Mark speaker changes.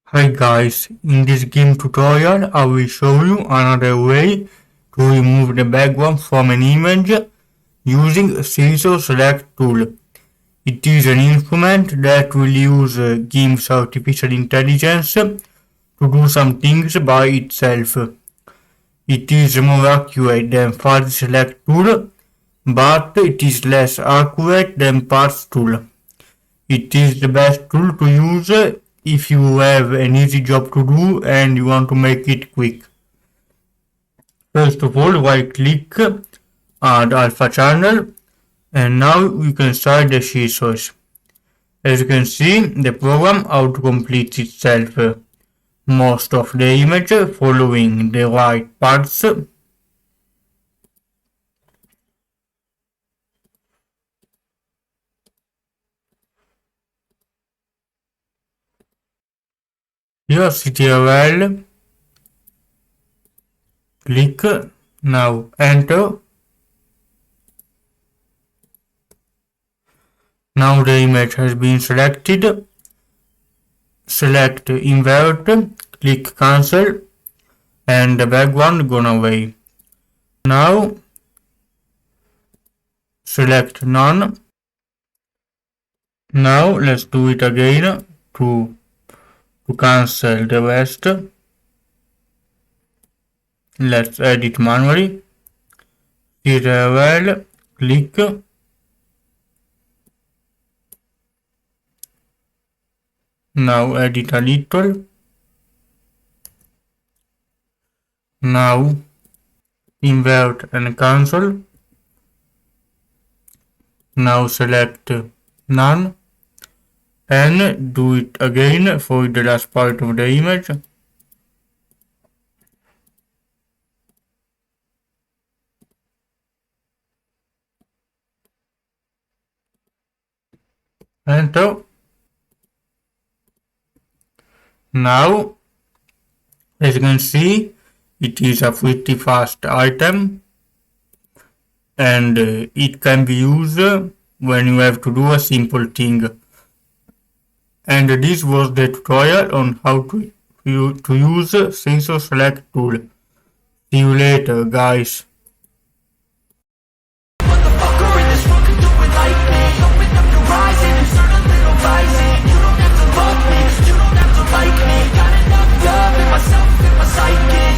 Speaker 1: Hi guys, in this game tutorial I will show you another way to remove the background from an image using Sensor Select tool. It is an instrument that will use GIMP's artificial intelligence to do some things by itself. It is more accurate than Fuzzy Select tool, but it is less accurate than Parse tool. It is the best tool to use if you have an easy job to do and you want to make it quick. First of all, right click, add alpha channel, and now we can start the scissors. As you can see, the program auto-completes itself most of the image following the right parts. Here CTRL, click, now enter. Now the image has been selected. Select invert, click cancel, and the background gone away. Now select none. Now let's do it again to cancel the rest. Let's edit manually. CTRL, click. Now edit a little. Now invert and cancel. Now select none and do it again for the last part of the image. Enter. Now, as you can see, it is a pretty fast item and it can be used when you have to do a simple thing. And this was the tutorial on how to use Sensor Select tool. See you later, guys.